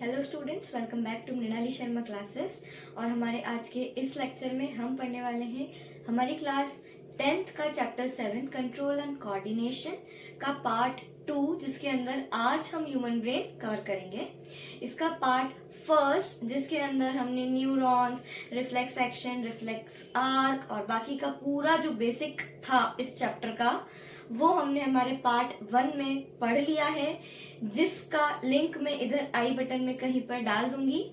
Hello students, welcome back to Mrinali Sharma classes. और हमारे आज के इस लेक्चर में हम पढ़ने वाले हैं हमारी क्लास 10th का चैप्टर 7 कंट्रोल एंड कोऑर्डिनेशन का पार्ट 2, जिसके अंदर आज हम ह्यूमन ब्रेन कवर करेंगे। इसका पार्ट फर्स्ट, जिसके अंदर हमने neurons, reflex action, reflex arc और बाकी का पूरा जो बेसिक था इस चैप्टर का, वो हमने हमारे पार्ट 1 में पढ़ लिया है, जिसका लिंक मैं इधर आई बटन में कहीं पर डाल दूंगी।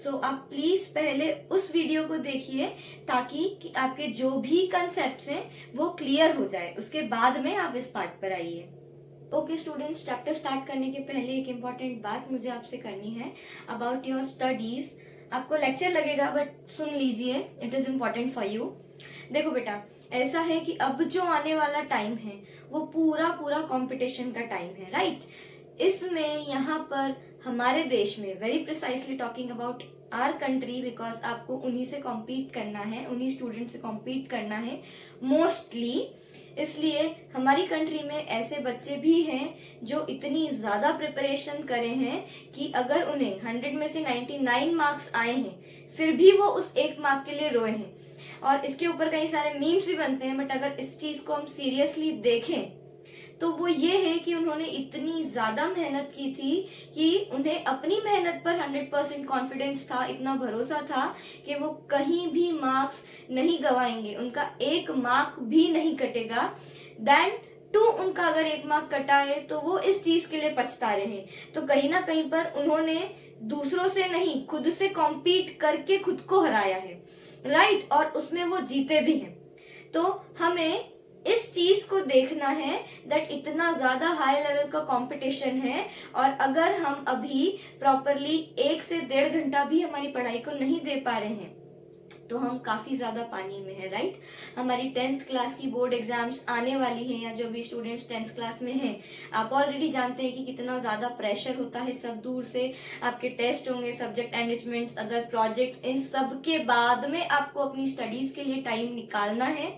सो आप प्लीज पहले उस वीडियो को देखिए ताकि कि आपके जो भी कंसेप्ट्स हैं वो क्लियर हो जाए, उसके बाद में आप इस पार्ट पर आइए। ओके स्टूडेंट्स, चैप्टर स्टार्ट करने के पहले एक इम्पॉर्टेंट बात मुझे आपसे करनी है अबाउट योर स्टडीज। आपको लेक्चर लगेगा बट सुन लीजिए, it is important for you. देखो बेटा, ऐसा है कि अब जो आने वाला टाइम है वो पूरा पूरा कंपटीशन का टाइम है, राइट। इसमें यहाँ पर हमारे देश में, very precisely talking about our country, because आपको उन्हीं से कॉम्पीट करना है, उन्हीं स्टूडेंट से कॉम्पीट करना है मोस्टली। इसलिए हमारी कंट्री में ऐसे बच्चे भी हैं जो इतनी ज्यादा प्रिपरेशन करे हैं कि अगर उन्हें 100 में से 99 मार्क्स आए हैं फिर भी वो उस एक मार्क के लिए रोए हैं। और इसके ऊपर कई सारे मीम्स भी बनते हैं, बट अगर इस चीज को हम सीरियसली देखें तो वो ये है कि उन्होंने इतनी ज्यादा मेहनत की थी कि उन्हें अपनी मेहनत पर 100% कॉन्फिडेंस था, इतना भरोसा था कि वो कहीं भी मार्क्स नहीं गवाएंगे, उनका एक मार्क भी नहीं कटेगा। देन उनका अगर एक मार्क कटा है तो वो इस चीज के लिए पछता रहे। तो कहीं ना कहीं पर उन्होंने दूसरों से नहीं, खुद से कॉम्पीट करके खुद को हराया है, राइट। और उसमें वो जीते भी हैं। तो हमें इस चीज को देखना है दैट इतना ज्यादा हाई लेवल का कंपटीशन है, और अगर हम अभी प्रॉपरली 1 से 1.5 घंटा भी हमारी पढ़ाई को नहीं दे पा रहे हैं तो हम काफी ज्यादा पानी में है, राइट। हमारी 10th क्लास की बोर्ड एग्जाम्स आने वाली हैं, या जो भी स्टूडेंट्स 10th क्लास में हैं, आप ऑलरेडी जानते हैं कि कितना ज्यादा प्रेशर होता है, सब दूर से आपके टेस्ट होंगे, सब्जेक्ट एनरिचमेंट्स, अदर प्रोजेक्ट्स, इन सब के बाद में आपको अपनी स्टडीज के लिए टाइम निकालना है।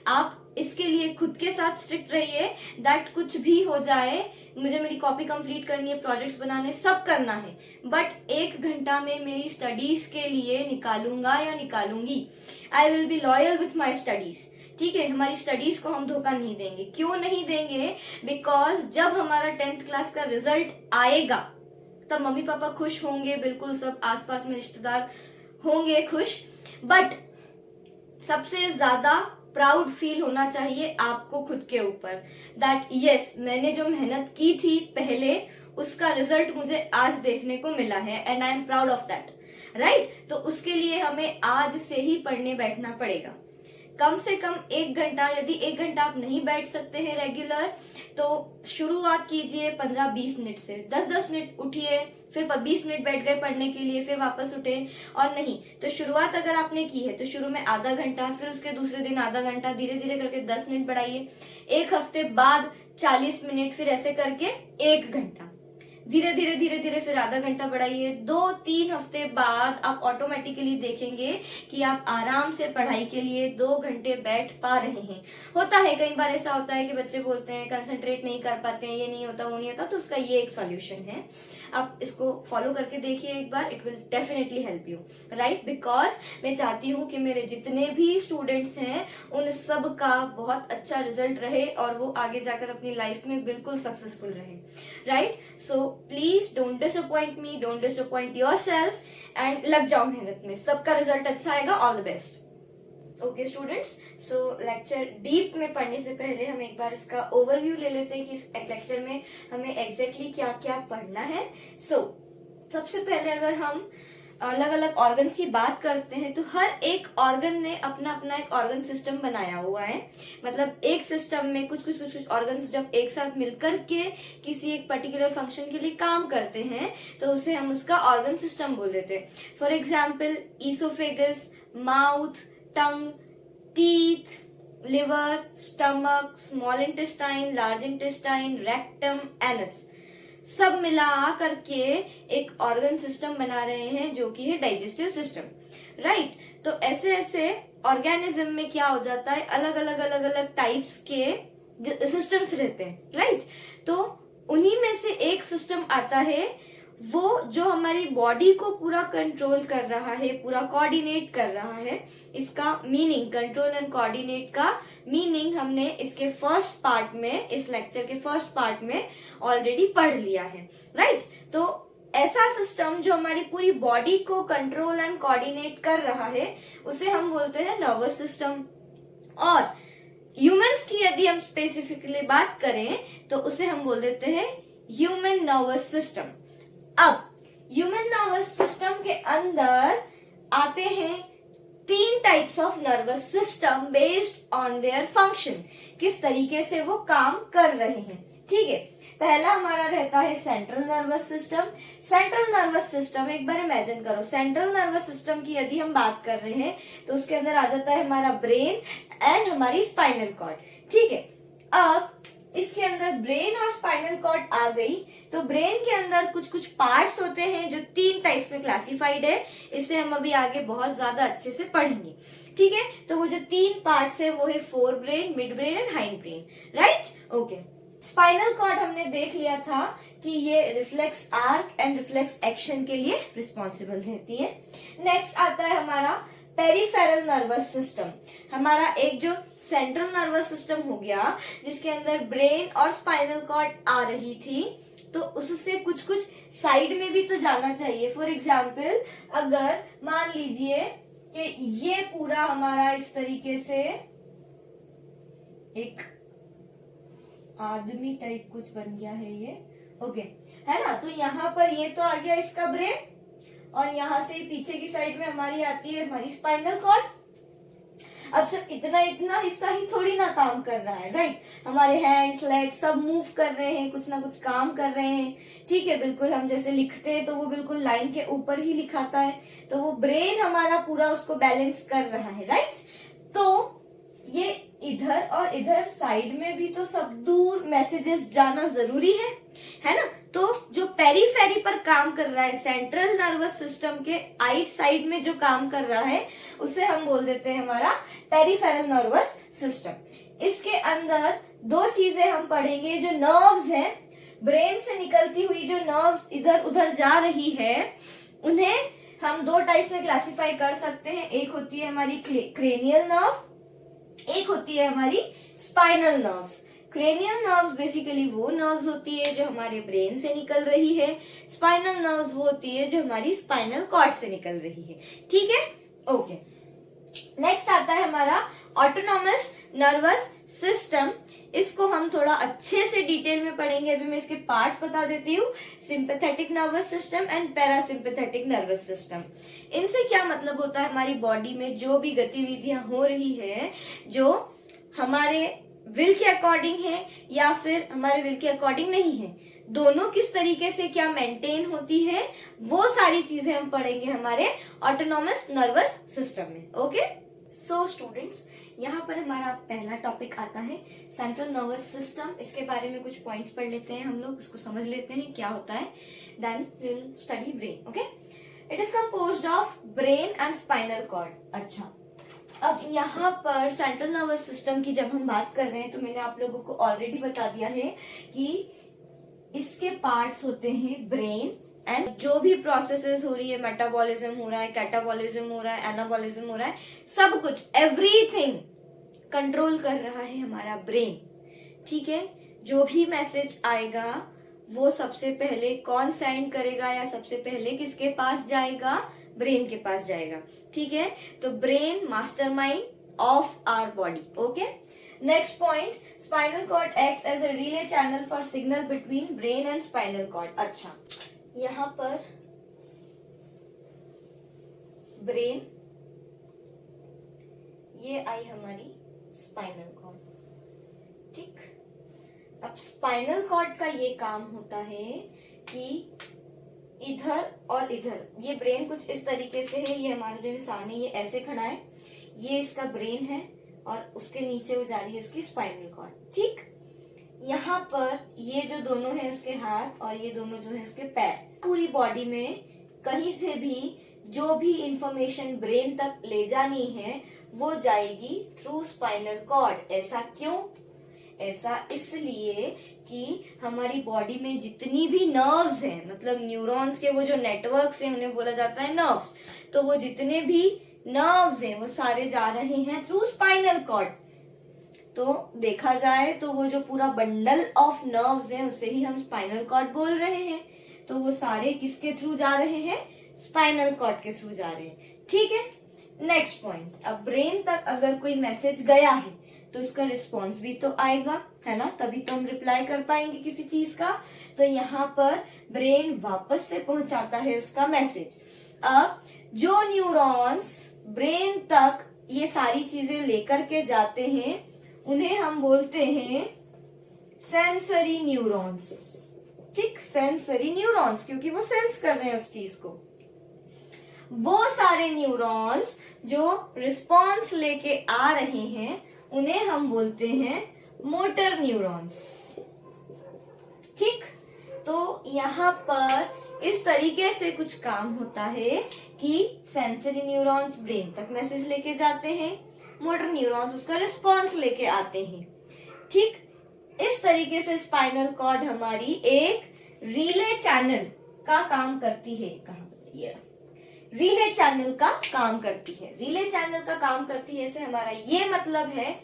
आप इसके लिए खुद के साथ स्ट्रिक्ट रहिए दैट कुछ भी हो जाए, मुझे मेरी कॉपी कंप्लीट करनी है, प्रोजेक्ट्स बनाने, सब करना है, बट 1 घंटा में मेरी स्टडीज के लिए निकालूंगा या निकालूंगी। I will be loyal with my studies, ठीक है। हमारी स्टडीज को हम धोखा नहीं देंगे। क्यों नहीं देंगे? बिकॉज जब हमारा 10th क्लास का रिजल्ट आएगा तब मम्मी पापा खुश होंगे, बिल्कुल सब आसपास में रिश्तेदार होंगे खुश, बट सबसे ज्यादा प्राउड फील होना चाहिए आपको खुद के ऊपर दैट यस, मैंने जो मेहनत की थी पहले उसका रिजल्ट मुझे आज देखने को मिला है and I am proud of that, right. तो उसके लिए हमें आज से ही पढ़ने बैठना पड़ेगा। कम से कम 1 घंटा, यदि 1 घंटा आप नहीं बैठ सकते हैं रेगुलर, तो शुरुआत कीजिए 15-20 मिनट से। 10-10 मिनट उठिए, फिर 20 मिनट बैठ गए पढ़ने के लिए, फिर वापस उठे। और नहीं तो शुरुआत अगर आपने की है तो शुरू में आधा घंटा, फिर उसके दूसरे दिन आधा घंटा, धीरे धीरे करके 10 मिनट बढ़ाइए। 1 हफ्ते बाद 40 मिनट, फिर ऐसे करके 1 घंटा, धीरे धीरे धीरे धीरे फिर आधा घंटा बढ़ाइए। 2-3 हफ्ते बाद आप ऑटोमेटिकली देखेंगे कि आप आराम से पढ़ाई के लिए 2 घंटे बैठ पा रहे हैं। होता है कई बार ऐसा होता है कि बच्चे बोलते हैं कंसंट्रेट नहीं कर पाते हैं, ये नहीं होता, वो नहीं होता, तो उसका ये एक सॉल्यूशन है। आप इसको फॉलो करके देखिए एक बार, it will definitely help you, right. Because मैं चाहती हूँ कि मेरे जितने भी स्टूडेंट्स हैं उन सब का बहुत अच्छा रिजल्ट रहे और वो आगे जाकर अपनी लाइफ में बिल्कुल सक्सेसफुल रहे, right. So please don't disappoint me, don't disappoint yourself and लग जाओ मेहनत में, सबका रिजल्ट अच्छा आएगा। All the best. Okay students, so lecture deep में पढ़ने से पहले हम एक बार इसका ओवरव्यू ले लेते हैं कि इस लेक्चर में हमें एग्जैक्टली क्या क्या पढ़ना है। सबसे पहले अगर हम अलग अलग ऑर्गन्स की बात करते हैं तो हर एक ऑर्गन ने अपना अपना एक ऑर्गन सिस्टम बनाया हुआ है। मतलब एक सिस्टम में कुछ ऑर्गन्स जब एक साथ मिलकर के किसी एक पर्टिकुलर फंक्शन के लिए काम करते हैं तो उसे हम उसका ऑर्गन सिस्टम बोल देते हैं। For example oesophagus, mouth, tongue, teeth, liver, stomach, small intestine, large intestine, rectum, anus, सब मिला करके एक ऑर्गन सिस्टम बना रहे हैं जो कि है डाइजेस्टिव सिस्टम, राइट। तो ऐसे ऐसे ऑर्गेनिज्म में क्या हो जाता है, अलग अलग टाइप्स के सिस्टम्स रहते हैं, राइट। तो उन्हीं में से एक सिस्टम आता है वो जो हमारी बॉडी को पूरा कंट्रोल कर रहा है, पूरा कोऑर्डिनेट कर रहा है, इसका मीनिंग, कंट्रोल एंड कोऑर्डिनेट का मीनिंग हमने इसके फर्स्ट पार्ट में, इस लेक्चर के फर्स्ट पार्ट में ऑलरेडी पढ़ लिया है, राइट। तो ऐसा सिस्टम जो हमारी पूरी बॉडी को कंट्रोल एंड कोऑर्डिनेट कर रहा है उसे हम बोलते हैं नर्वस सिस्टम। और ह्यूमंस की यदि हम स्पेसिफिकली बात करें तो उसे हम बोल देते हैं ह्यूमन नर्वस सिस्टम। अब ह्यूमन नर्वस सिस्टम के अंदर आते हैं 3 types of nervous system based on their function, किस तरीके से वो काम कर रहे हैं, ठीक है। पहला हमारा रहता है central nervous system. Central nervous system, एक बार इमेजिन करो, सेंट्रल नर्वस सिस्टम की यदि हम बात कर रहे हैं तो उसके अंदर आ जाता है हमारा ब्रेन एंड हमारी स्पाइनल कॉर्ड, ठीक है। अब इसके अंदर ब्रेन और स्पाइनल कॉर्ड आ गई तो ब्रेन के अंदर कुछ कुछ पार्ट्स होते हैं जो 3 टाइप में क्लासिफाइड है। इसे हम अभी आगे बहुत ज्यादा अच्छे से पढ़ेंगे, ठीक है। तो वो जो 3 पार्ट्स है वो है fore brain, mid brain and hind brain, right, okay. Spinal cord हमने देख लिया था कि ये reflex arc and reflex action के लिए रिस्पॉन्सिबल रहती है। नेक्स्ट आता है हमारा पेरिफेरल नर्वस सिस्टम। हमारा एक जो सेंट्रल नर्वस सिस्टम हो गया जिसके अंदर ब्रेन और स्पाइनल कॉर्ड आ रही थी, तो उससे कुछ कुछ साइड में भी तो जाना चाहिए। फॉर एग्जाम्पल, अगर मान लीजिए कि ये पूरा हमारा इस तरीके से एक आदमी टाइप कुछ बन गया है ये, ओके, है ना। तो यहाँ पर ये तो आ गया इसका ब्रेन और यहाँ से पीछे की साइड में हमारी आती है हमारी स्पाइनल कॉर्ड। अब सिर्फ इतना इतना हिस्सा ही थोड़ी ना काम कर रहा है, राइट। हमारे हैंड्स, लेग्स सब मूव कर रहे हैं, कुछ ना कुछ काम कर रहे हैं, ठीक है। बिल्कुल हम जैसे लिखते हैं तो वो बिल्कुल लाइन के ऊपर ही लिखाता है, तो वो ब्रेन हमारा पूरा उसको बैलेंस कर रहा है, राइट। तो ये इधर और इधर साइड में भी तो सब दूर मैसेजेस जाना जरूरी है ना। तो जो पेरीफेरी पर काम कर रहा है, सेंट्रल नर्वस सिस्टम के आइट साइड में जो काम कर रहा है उसे हम बोल देते हैं हमारा पेरीफेरल नर्वस सिस्टम। इसके अंदर 2 चीजें हम पढ़ेंगे, जो नर्व्स हैं, ब्रेन से निकलती हुई जो नर्व्स इधर उधर जा रही है, उन्हें हम 2 टाइप्स में क्लासिफाई कर सकते हैं। एक होती है हमारी क्रेनियल नर्व, एक होती है हमारी spinal nerves. Cranial nerves basically वो नर्व्स होती है जो हमारे ब्रेन से निकल रही है, स्पाइनल नर्व्स वो होती है जो हमारी स्पाइनल कॉर्ड से निकल रही है, ठीक है, ओके। नेक्स्ट आता है हमारा ऑटोनॉमस नर्वस सिस्टम। इसको हम थोड़ा अच्छे से डिटेल में पढ़ेंगे। अभी मैं इसके पार्ट्स बता देती हूँ, sympathetic nervous system and parasympathetic nervous system. इनसे क्या मतलब होता है, हमारी बॉडी में जो भी गतिविधियां हो रही है जो हमारे विल के अकॉर्डिंग है या फिर हमारे विल के अकॉर्डिंग नहीं है, दोनों किस तरीके से क्या मेंटेन होती है, वो सारी चीजें हम पढ़ेंगे हमारे ऑटोनॉमस नर्वस सिस्टम में, ओके। सो स्टूडेंट्स, यहाँ पर हमारा पहला टॉपिक आता है सेंट्रल नर्वस सिस्टम। इसके बारे में कुछ पॉइंट्स पढ़ लेते हैं हम लोग, उसको समझ लेते हैं क्या होता है, then will study brain, okay. It is composed of brain and spinal cord. अच्छा, अब यहाँ पर सेंट्रल नर्वस सिस्टम की जब हम बात कर रहे हैं तो मैंने आप लोगों को ऑलरेडी बता दिया है कि इसके पार्ट्स होते हैं ब्रेन एंड जो भी प्रोसेसेस हो रही है, मेटाबॉलिज्म हो रहा है, कैटाबॉलिज्म हो रहा है, एनाबॉलिज्म हो रहा है, सब कुछ एवरीथिंग कंट्रोल कर रहा है हमारा ब्रेन, ठीक है। जो भी मैसेज आएगा वो सबसे पहले कौन सेंड करेगा या सबसे पहले किसके पास जाएगा, ब्रेन के पास जाएगा, ठीक है। तो brain mastermind of our body, okay. Next point, spinal cord acts as a relay channel for signal between brain and spinal cord. अच्छा, यहाँ पर ब्रेन, ये आई हमारी स्पाइनल कॉर्ड, ठीक। अब स्पाइनल कॉर्ड का ये काम होता है कि इधर और इधर, ये ब्रेन कुछ इस तरीके से है, ये हमारा जो इंसान है ये ऐसे खड़ा है, ये इसका ब्रेन है और उसके नीचे वो जा रही है उसकी स्पाइनल कॉर्ड, ठीक। यहाँ पर ये जो दोनों है उसके हाथ और ये दोनों जो है उसके पैर, पूरी बॉडी में कहीं से भी जो भी इंफॉर्मेशन ब्रेन तक ले जानी है वो जाएगी थ्रू स्पाइनल कॉर्ड। ऐसा क्यों? ऐसा इसलिए कि हमारी बॉडी में जितनी भी नर्व्स हैं, मतलब न्यूरॉन्स के वो जो नेटवर्क्स हैं उन्हें बोला जाता है नर्व्स, तो वो जितने भी नर्व्स हैं वो सारे जा रहे हैं थ्रू स्पाइनल कॉर्ड। तो देखा जाए तो वो जो पूरा बंडल ऑफ नर्व्स है उसे ही हम स्पाइनल कॉर्ड बोल रहे हैं। तो वो सारे किसके थ्रू जा रहे हैं? स्पाइनल कॉर्ड के थ्रू जा रहे हैं। ठीक है, नेक्स्ट पॉइंट, अब ब्रेन तक अगर कोई मैसेज गया है तो इसका रिस्पॉन्स भी तो आएगा, है ना, तभी तो हम रिप्लाई कर पाएंगे किसी चीज का। तो यहाँ पर ब्रेन वापस से पहुंचाता है उसका मैसेज। अब जो न्यूरॉन्स ब्रेन तक ये सारी चीजें लेकर के जाते हैं उन्हें हम बोलते हैं सेंसरी न्यूरॉन्स। ठीक, सेंसरी न्यूरॉन्स, क्योंकि वो सेंस कर रहे हैं उस चीज को। वो सारे न्यूरॉन्स जो रिस्पॉन्स लेके आ रहे हैं उन्हें हम बोलते हैं मोटर न्यूरॉन्स। ठीक, तो यहाँ पर इस तरीके से कुछ काम होता है कि सेंसरी न्यूरॉन्स ब्रेन तक मैसेज लेके जाते हैं, मोटर न्यूरॉन्स उसका रिस्पॉन्स लेके आते हैं। ठीक, इस तरीके से स्पाइनल कॉर्ड हमारी एक रिले चैनल का काम करती है। कहाँ ये रिले चैनल का काम करती है। रिले चैनल का काम करती है से हमारा ये मतलब है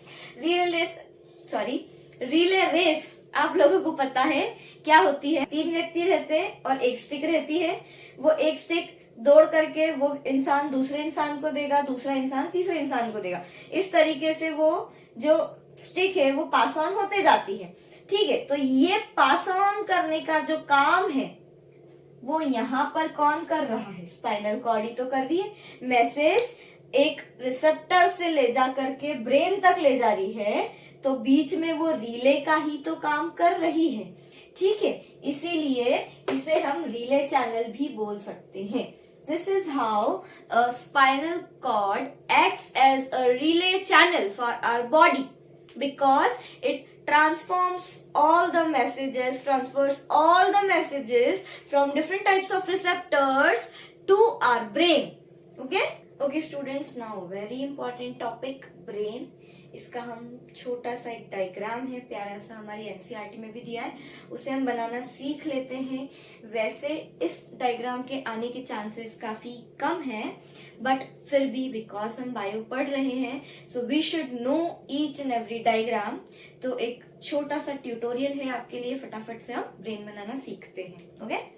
रिले रेस आप लोगों को पता है क्या होती है? 3 व्यक्ति रहते हैं और एक स्टिक रहती है। वो एक स्टिक दौड़ करके वो इंसान दूसरे इंसान को देगा, दूसरा इंसान तीसरे इंसान को देगा। इस तरीके से वो जो स्टिक है वो पास ऑन होते जाती है। ठीक है, तो ये पास ऑन करने का जो काम है वो यहाँ पर कौन कर रहा है? स्पाइनल कॉर्ड ही तो कर रही है। मैसेज एक रिसेप्टर से ले जा करके ब्रेन तक ले जा रही है, तो बीच में वो रिले का ही तो काम कर रही है। ठीक है, इसीलिए इसे हम रिले चैनल भी बोल सकते हैं। This is how a spinal cord acts as a relay channel for our body, because it transfers all the messages from different types of receptors to our brain. Okay students, now very important topic, brain. इसका हम छोटा सा एक diagram है, प्यारा सा, हमारी NCERT में भी दिया है, उसे हम बनाना सीख लेते हैं। वैसे इस डायग्राम के आने के चांसेस काफी कम हैं, बट फिर भी बिकॉज हम बायो पढ़ रहे हैं so we should know each and every diagram. तो एक छोटा सा ट्यूटोरियल है आपके लिए, फटाफट से हम ब्रेन बनाना सीखते हैं। Okay,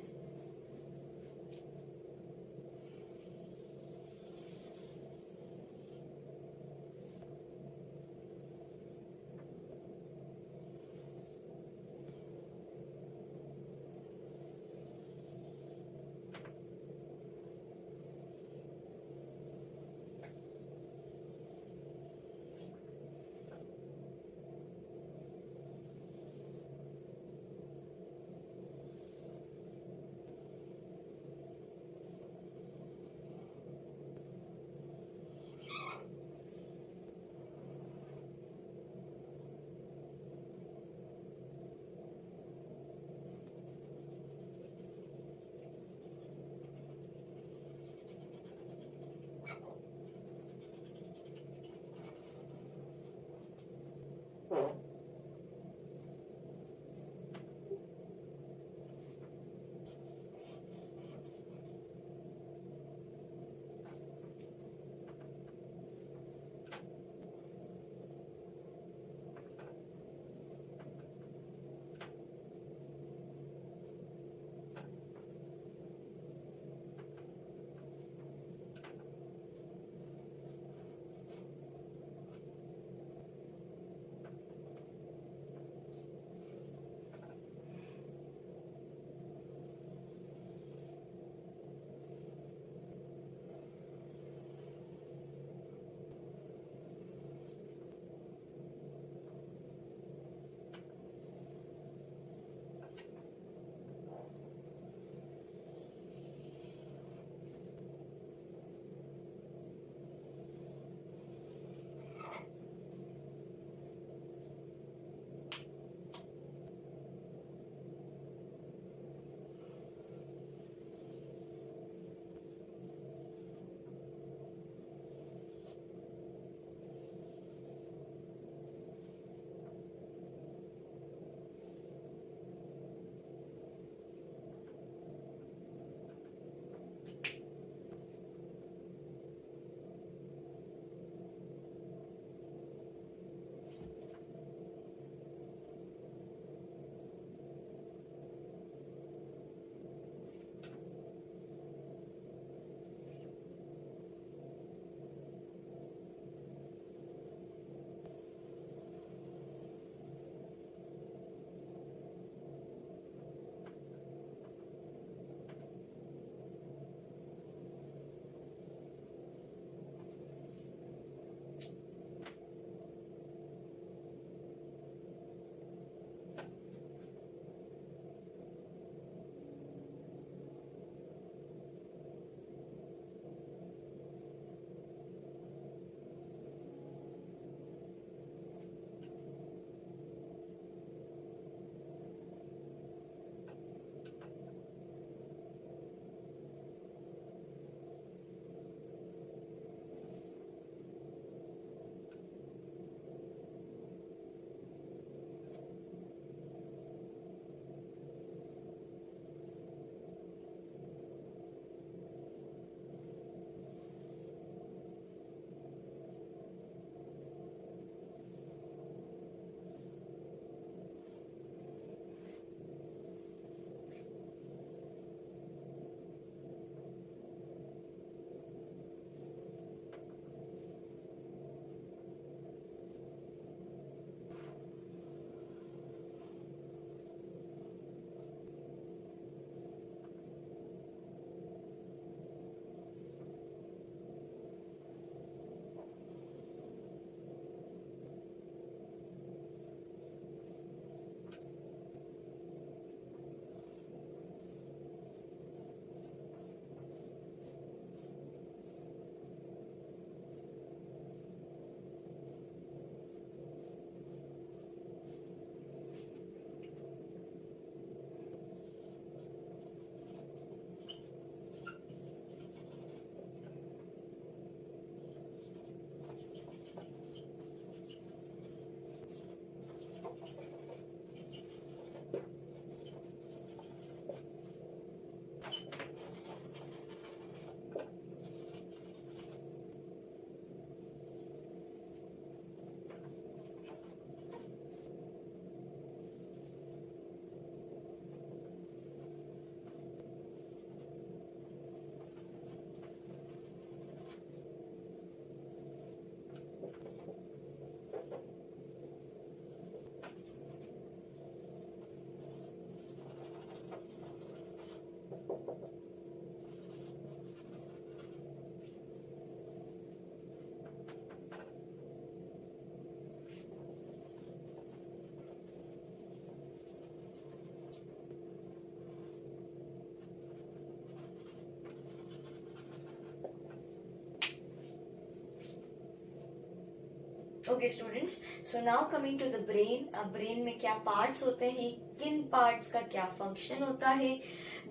okay students, so now coming to the brain. अब ब्रेन में क्या पार्ट्स होते हैं, किन पार्ट्स का क्या फंक्शन होता है,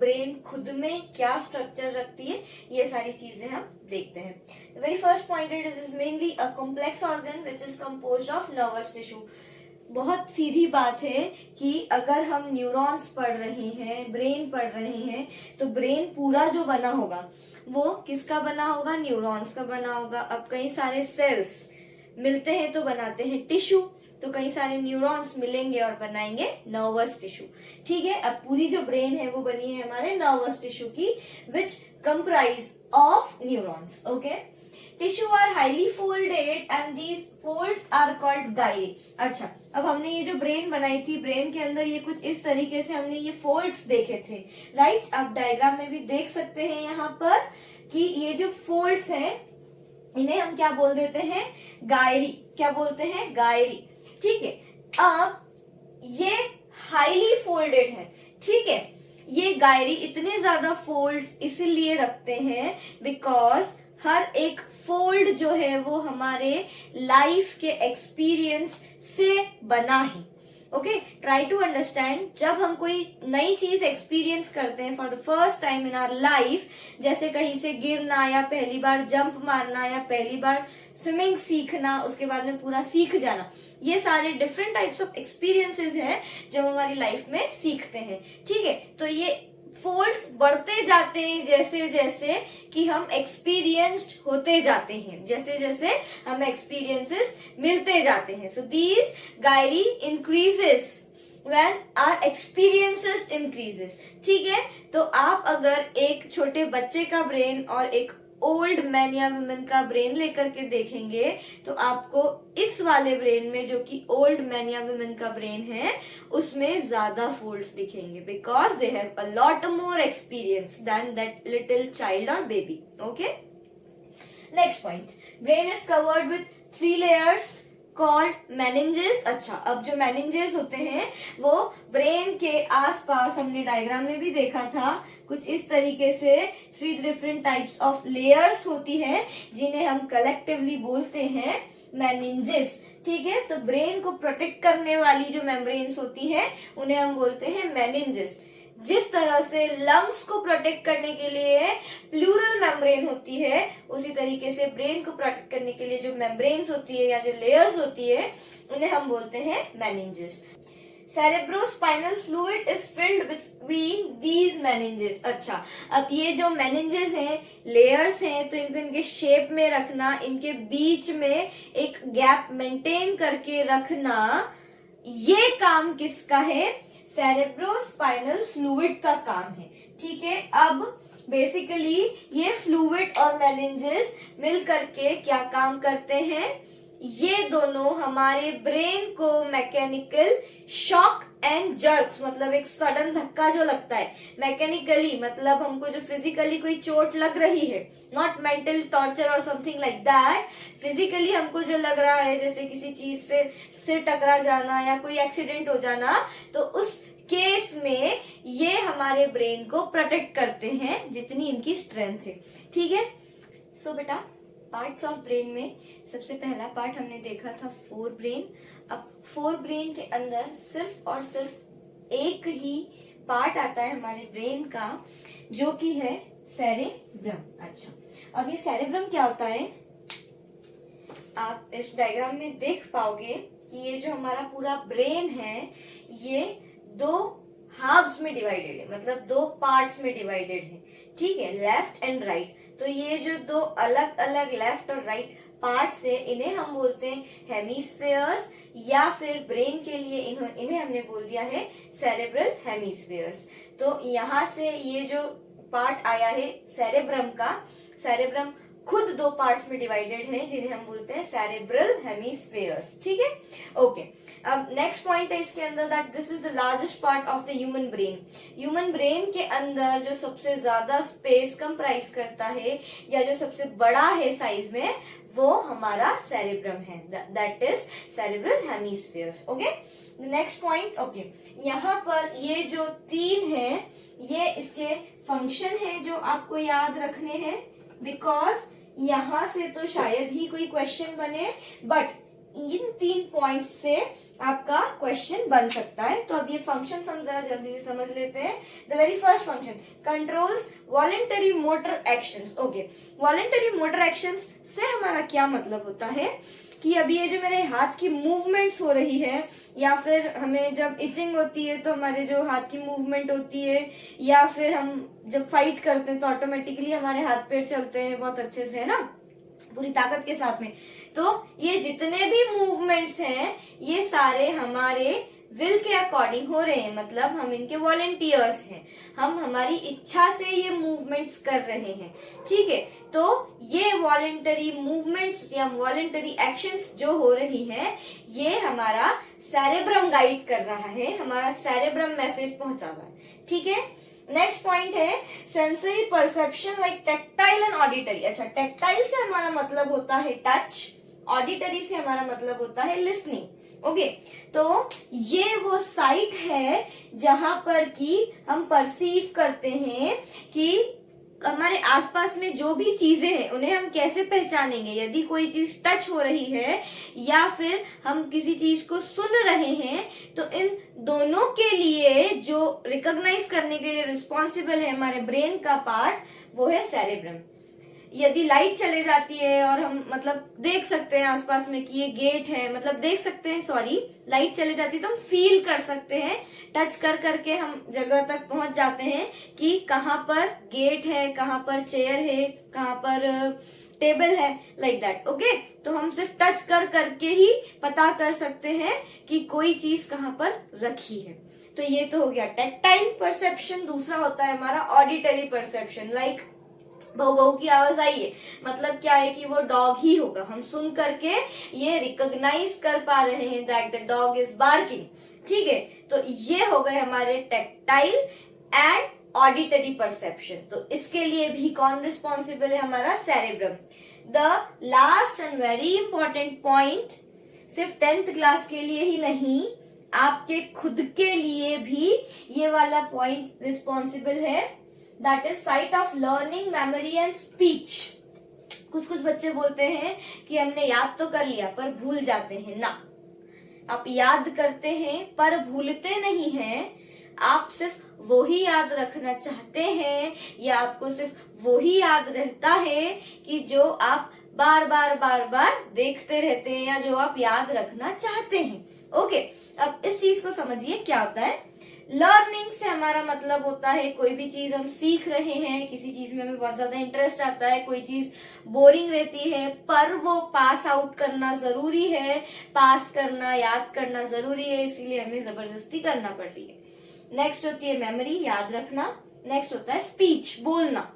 ब्रेन खुद में क्या स्ट्रक्चर रखती है, ये सारी चीजें हम देखते हैं। The very first point is mainly a complex organ which is composed of nervous tissue. बहुत सीधी बात है कि अगर हम न्यूरॉन्स पढ़ रहे हैं, ब्रेन पढ़ रहे हैं, तो ब्रेन पूरा जो बना होगा वो किसका बना होगा, न्यूरॉन्स का बना होगा। अब कई सारे सेल्स मिलते हैं तो बनाते हैं टिश्यू, तो कई सारे न्यूरॉन्स मिलेंगे और बनाएंगे नर्वस टिश्यू। ठीक है, अब पूरी जो ब्रेन है वो बनी है हमारे नर्वस टिश्यू की, which comprise of neurons. Okay, tissue are highly folded and these folds are called gyri. अच्छा, अब हमने ये जो ब्रेन बनाई थी, ब्रेन के अंदर ये कुछ इस तरीके से हमने ये फोल्ड्स देखे थे, राइट। आप डायग्राम में भी देख सकते हैं यहाँ पर कि ये जो फोल्ड्स हैं इन्हें हम क्या बोल देते हैं, गायरी। क्या बोलते हैं, गायरी। ठीक है, अब ये हाईली फोल्डेड है। ठीक है, ये गायरी इतने ज्यादा फोल्ड्स इसीलिए रखते हैं बिकॉज हर एक फोल्ड जो है वो हमारे लाइफ के एक्सपीरियंस से बना है। ओके, ट्राई टू अंडरस्टैंड, जब हम कोई नई चीज एक्सपीरियंस करते हैं for the first time in our life, जैसे कहीं से गिरना या पहली बार जंप मारना या पहली बार स्विमिंग सीखना, उसके बाद में पूरा सीख जाना, ये सारे डिफरेंट टाइप्स ऑफ एक्सपीरियंसेस हैं जो हम हमारी लाइफ में सीखते हैं। ठीक है, तो ये फोल्ड्स बढ़ते जाते हैं जैसे जैसे कि हम एक्सपीरियंस्ड होते जाते हैं, जैसे जैसे हम एक्सपीरियंसेस मिलते जाते हैं। So these Gayri increases when our experiences increases। ठीक है, तो आप अगर एक छोटे बच्चे का ब्रेन और एक ओल्ड मैन या वुमेन का ब्रेन लेकर के देखेंगे तो आपको इस वाले ब्रेन में, जो कि ओल्ड मैन या वुमेन का ब्रेन है, उसमें ज्यादा फोल्ड्स दिखेंगे because they have a lot more experience than that little child और baby. Okay, next point, brain is covered with 3 layers called meninges. अच्छा, अब जो मेनिंजेस होते हैं वो ब्रेन के आसपास, हमने डायग्राम में भी देखा था, कुछ इस तरीके से 3 डिफरेंट टाइप्स ऑफ लेयर्स होती हैं जिन्हें हम कलेक्टिवली बोलते हैं मेनिंजेस। ठीक है, तो ब्रेन को प्रोटेक्ट करने वाली जो मेम्ब्रेन्स होती हैं उन्हें हम बोलते हैं मेनिंजेस। जिस तरह से लंग्स को प्रोटेक्ट करने के लिए प्लूरल मेम्ब्रेन होती है, उसी तरीके से ब्रेन को प्रोटेक्ट करने के लिए जो मेम्ब्रेन्स होती है या जो लेयर्स होती है उन्हें हम बोलते हैं meninges. Cerebrospinal fluid is filled between these meninges. अच्छा, अब ये जो मेनिंजेस हैं, लेयर्स हैं, तो इनको इनके शेप में रखना, इनके बीच में एक गैप मेंटेन करके रखना, ये काम किसका है, सेरेब्रोस्पाइनल फ्लूइड का काम है। ठीक है, अब बेसिकली ये फ्लूइड और मेनिंजेस मिल करके क्या काम करते हैं, ये दोनों हमारे ब्रेन को मैकेनिकल शॉक एंड जर्क्स, मतलब एक सडन धक्का जो लगता है मैकेनिकली, मतलब हमको जो फिजिकली कोई चोट लग रही है, नॉट मेंटल टॉर्चर और समथिंग लाइक दैट, फिजिकली हमको जो लग रहा है जैसे किसी चीज से सिर टकरा जाना या कोई एक्सीडेंट हो जाना, तो उस केस में ये हमारे ब्रेन को प्रोटेक्ट करते हैं जितनी इनकी स्ट्रेंथ है। ठीक है, सो बेटा पार्ट्स ऑफ ब्रेन में सबसे पहला पार्ट हमने देखा था फोर ब्रेन। अब फोर ब्रेन के अंदर सिर्फ और सिर्फ एक ही पार्ट आता है हमारे ब्रेन का, जो कि है सेरेब्रम। अच्छा, अब ये सेरेब्रम क्या होता है, आप इस डायग्राम में देख पाओगे कि ये जो हमारा पूरा ब्रेन है ये 2 हाफ्स में डिवाइडेड है, मतलब 2 पार्ट्स में डिवाइडेड है। ठीक है, लेफ्ट एंड राइट। तो ये जो 2 अलग अलग लेफ्ट और राइट पार्ट्स है, इन्हें हम बोलते हैं हेमिस्फेयर्स, या फिर ब्रेन के लिए इन्हें हमने बोल दिया है सेरेब्रल हेमिस्फेयर्स। तो यहाँ से ये जो पार्ट आया है सेरेब्रम का, सेरेब्रम खुद 2 पार्ट्स में डिवाइडेड है जिन्हें हम बोलते हैं सेरेब्रल हेमिस्फेयर्स। ठीक है, ओके। अब नेक्स्ट पॉइंट है इसके अंदर that this is the largest part of the human brain. Human brain के अंदर जो सबसे ज्यादा स्पेस कंप्राइज करता है या जो सबसे बड़ा है साइज में, वो हमारा सेरेब्रम है, that is cerebral hemispheres. Okay, next point, okay, यहाँ पर ये जो 3 है ये इसके फंक्शन है जो आपको याद रखने हैं, बिकॉज यहां से तो शायद ही कोई क्वेश्चन बने, बट इन 3 पॉइंट से आपका क्वेश्चन बन सकता है। तो अब ये फंक्शन हम जरा जल्दी से समझ लेते हैं। The very first function controls voluntary motor actions. Okay, voluntary motor actions से हमारा क्या मतलब होता है कि अभी ये जो मेरे हाथ की मूवमेंट्स हो रही है, या फिर हमें जब इचिंग होती है तो हमारे जो हाथ की मूवमेंट होती है, या फिर हम जब फाइट करते हैं तो ऑटोमेटिकली हमारे हाथ पैर चलते हैं बहुत अच्छे से, है ना, पूरी ताकत के साथ में। तो ये जितने भी मूवमेंट्स हैं ये सारे हमारे विल के अकॉर्डिंग हो रहे हैं, मतलब हम इनके वॉलेंटियर्स हैं, हम हमारी इच्छा से ये मूवमेंट्स कर रहे हैं। ठीक है, तो ये वॉलेंटरी मूवमेंट्स या वॉलेंटरी एक्शंस जो हो रही है ये हमारा सेरेब्रम गाइड कर रहा है, हमारा सेरेब्रम मैसेज पहुंचा रहा है। ठीक है, नेक्स्ट पॉइंट है sensory perception like tactile and auditory. अच्छा, टैक्टाइल से हमारा मतलब होता है टच, ऑडिटरी से हमारा मतलब होता है लिसनिंग। ओके, तो ये वो साइट है जहां पर कि हम परसीव करते हैं कि हमारे आसपास में जो भी चीजें हैं उन्हें हम कैसे पहचानेंगे। यदि कोई चीज टच हो रही है या फिर हम किसी चीज को सुन रहे हैं तो इन दोनों के लिए जो रिकॉग्नाइज करने के लिए रिस्पॉन्सिबल है हमारे ब्रेन का पार्ट, वो है सेरेब्रम। यदि लाइट चले जाती है और हम मतलब देख सकते हैं आसपास में कि ये गेट है, मतलब देख सकते हैं, सॉरी, लाइट चले जाती है तो हम फील कर सकते हैं, टच कर करके हम जगह तक पहुंच जाते हैं कि कहाँ पर गेट है, कहाँ पर चेयर है, कहाँ पर टेबल है, लाइक दैट। ओके, तो हम सिर्फ टच कर करके ही पता कर सकते हैं कि कोई चीज कहाँ पर रखी है। तो ये तो हो गया टैक्टाइल परसेप्शन। दूसरा होता है हमारा ऑडिटरी परसेप्शन, लाइक बहू बहू की आवाज आई है, मतलब क्या है कि वो डॉग ही होगा, हम सुन करके ये रिकॉग्नाइज कर पा रहे हैं that the dog is barking. ठीक है, तो ये हो गए हमारे टैक्टाइल एंड ऑडिटरी परसेप्शन। तो इसके लिए भी कौन रिस्पॉन्सिबल है, हमारा cerebrum. The last and very important point, सिर्फ 10th क्लास के लिए ही नहीं, आपके खुद के लिए भी ये वाला पॉइंट रिस्पॉन्सिबल है, that is site of learning, memory and speech. कुछ कुछ बच्चे बोलते हैं कि हमने याद तो कर लिया पर भूल जाते हैं ना, आप याद करते हैं पर भूलते नहीं हैं। आप सिर्फ वो ही याद रखना चाहते हैं या आपको सिर्फ वो ही याद रहता है कि जो आप बार बार बार बार देखते रहते हैं या जो आप याद रखना चाहते हैं। ओके, अब इस चीज को समझिए क्या होता है। लर्निंग से हमारा मतलब होता है कोई भी चीज हम सीख रहे हैं, किसी चीज में हमें बहुत ज्यादा इंटरेस्ट आता है, कोई चीज बोरिंग रहती है पर वो पास आउट करना जरूरी है, पास करना, याद करना जरूरी है, इसीलिए हमें जबरदस्ती करना पड़ती है। नेक्स्ट होती है मेमोरी, याद रखना। नेक्स्ट होता है स्पीच, बोलना,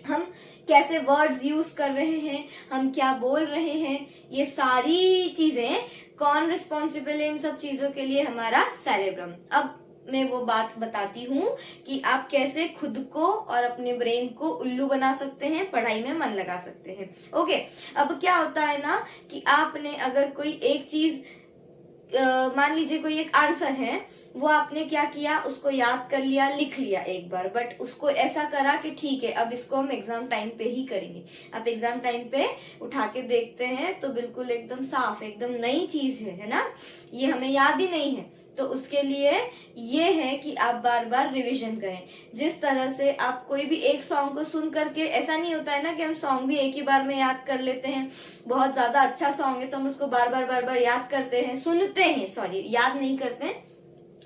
हम कैसे वर्ड्स यूज कर रहे हैं, हम क्या बोल रहे हैं, ये सारी चीजें कौन रिस्पॉन्सिबल है इन सब चीजों के लिए, हमारा सेरेब्रम। अब मैं वो बात बताती हूँ कि आप कैसे खुद को और अपने ब्रेन को उल्लू बना सकते हैं, पढ़ाई में मन लगा सकते हैं। ओके, अब क्या होता है ना कि आपने अगर कोई एक चीज मान लीजिए कोई एक आंसर है, वो आपने क्या किया, उसको याद कर लिया, लिख लिया एक बार, बट उसको ऐसा करा कि ठीक है अब इसको हम एग्जाम टाइम पे ही करेंगे। आप एग्जाम टाइम पे उठा के देखते हैं तो बिल्कुल एकदम साफ, एकदम नई चीज है ना, ये हमें याद ही नहीं है। तो उसके लिए ये है कि आप बार बार रिवीजन करें। जिस तरह से आप कोई भी एक सॉन्ग को सुन करके, ऐसा नहीं होता है ना कि हम सॉन्ग भी एक ही बार में याद कर लेते हैं, बहुत ज्यादा अच्छा सॉन्ग है तो हम उसको बार बार याद करते हैं, सुनते हैं, सॉरी याद नहीं करते हैं,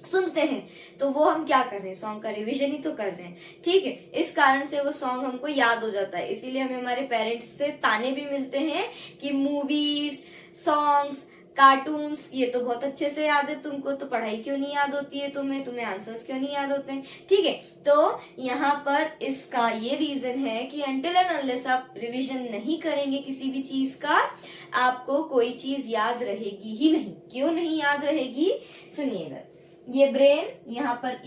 सुनते हैं, तो वो हम क्या कर रहे हैं, सॉन्ग का रिवीजन ही तो कर रहे हैं। ठीक है, इस कारण से वो सॉन्ग हमको याद हो जाता है। इसीलिए हमें हमारे पेरेंट्स से ताने भी मिलते हैं कि मूवीज, सॉन्ग्स, कार्टून्स ये तो बहुत अच्छे से याद है तुमको, तो पढ़ाई क्यों नहीं याद होती है तुम्हें आंसर्स क्यों नहीं याद होते हैं। ठीक है, तो यहाँ पर इसका ये रीजन है कि अनटिल एंड अनलेस आप रिवीजन नहीं करेंगे किसी भी चीज का, आपको कोई चीज याद रहेगी ही नहीं। क्यों नहीं याद रहेगी, सुनिएगा। ये ब्रेन यहाँ पर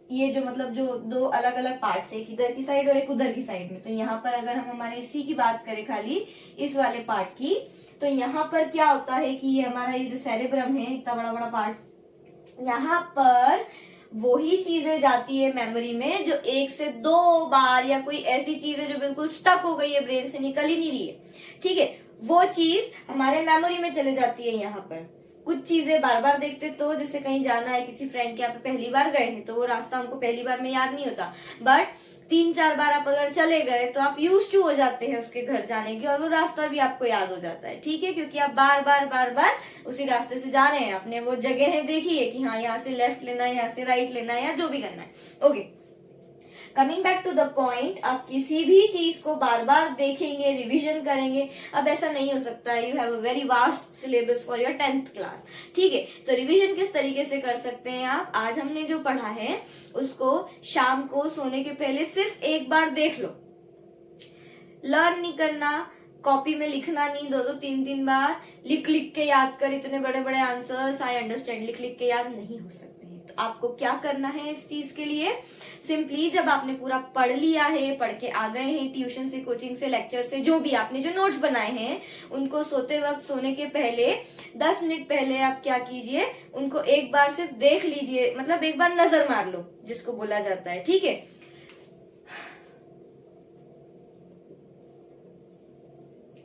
ये जो मतलब जो दो अलग अलग पार्ट्स है, एक इधर की साइड और एक उधर की साइड में, तो यहाँ पर अगर हम हमारे इसी की बात करें, खाली इस वाले पार्ट की, तो यहाँ पर क्या होता है कि ये हमारा ये जो सेरेब्रम है, इतना बड़ा बड़ा पार्ट, यहाँ पर वही चीजें जाती है मेमोरी में जो 1 से 2 बार, या कोई ऐसी चीज है जो बिल्कुल स्टक हो गई है, ब्रेन से निकल ही नहीं रही है, ठीक है, वो चीज हमारे मेमोरी में चले जाती है। यहाँ पर कुछ चीजें बार बार देखते, तो जैसे कहीं जाना है, किसी फ्रेंड के यहाँ पे पहली बार गए हैं तो वो रास्ता हमको पहली बार में याद नहीं होता, बट 3-4 बार आप अगर चले गए तो आप यूज टू हो जाते हैं उसके घर जाने की, और वो रास्ता भी आपको याद हो जाता है, ठीक है, क्योंकि आप बार बार उसी रास्ते से जा रहे हैं, आपने वो जगह है देखी है कि हाँ यहाँ से लेफ्ट लेना है, यहाँ से राइट लेना है, या जो भी करना है। Okay, coming back to the point, आप किसी भी चीज को बार बार देखेंगे, रिवीजन करेंगे। अब ऐसा नहीं हो सकता, you have a very vast syllabus for your 10th class, ठीक है, तो रिवीजन किस तरीके से कर सकते हैं आप? आज हमने जो पढ़ा है उसको शाम को सोने के पहले सिर्फ एक बार देख लो, लर्न नहीं करना, कॉपी में लिखना नहीं 2-3 बार, लिख लिख के याद कर, इतने बड़े बड़े आंसर्स आई अंडरस्टैंड लिख लिख के याद नहीं हो सकते हैं। तो आपको क्या करना है इस चीज के लिए? सिंपली जब आपने पूरा पढ़ लिया है, पढ़ के आ गए हैं ट्यूशन से, कोचिंग से, लेक्चर से, जो भी आपने जो नोट्स बनाए हैं, उनको सोते वक्त, सोने के पहले 10 मिनट पहले आप क्या कीजिए, उनको एक बार सिर्फ देख लीजिए, मतलब एक बार नजर मार लो जिसको बोला जाता है, ठीक है।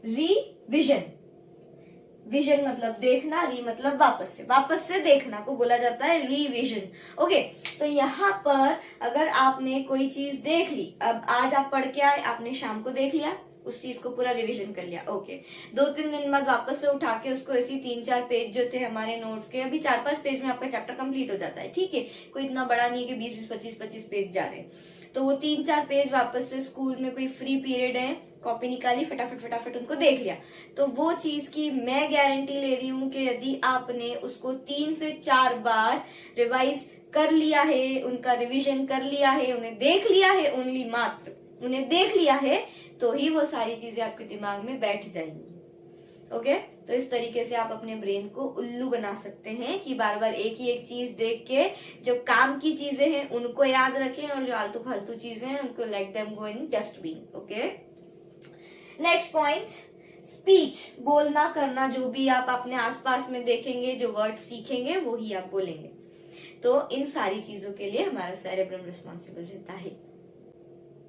रिविजन, विजन मतलब देखना, री मतलब वापस से देखना को बोला जाता है रिविजन। ओके, तो यहाँ पर अगर आपने कोई चीज देख ली, अब आज आप पढ़ के आए, आपने शाम को देख लिया, उस चीज को पूरा रिवीजन कर लिया, ओके, 2-3 दिन बाद वापस से उठा के उसको ऐसी 3-4 पेज जो थे हमारे नोट्स के, अभी 4-5 पेज में आपका चैप्टर कंप्लीट हो जाता है, ठीक है, कोई इतना बड़ा नहीं है कि 20-25 पेज जा रहे हैं, तो वो 3-4 पेज वापस से स्कूल में कोई फ्री पीरियड है, कॉपी निकाली, फटाफट उनको देख लिया, तो वो चीज की मैं गारंटी ले रही हूँ कि यदि आपने उसको 3 से 4 बार रिवाइज कर लिया है, उनका रिवीजन कर लिया है, उन्हें देख लिया है, ओनली मात्र उन्हें देख लिया है, तो ही वो सारी चीजें आपके दिमाग में बैठ जाएंगी। ओके, तो इस तरीके से आप अपने ब्रेन को उल्लू बना सकते हैं कि बार बार एक ही एक चीज देख के जो काम की चीजें हैं उनको याद रखें, और जो आलतू फालतू चीजें हैं उनको let them go in dustbin. Okay, next point, speech, बोलना करना, जो भी आप अपने आसपास में देखेंगे, जो वर्ड सीखेंगे वो ही आप बोलेंगे, तो इन सारी चीजों के लिए हमारा सेरेब्रम रिस्पॉन्सिबल रहता है।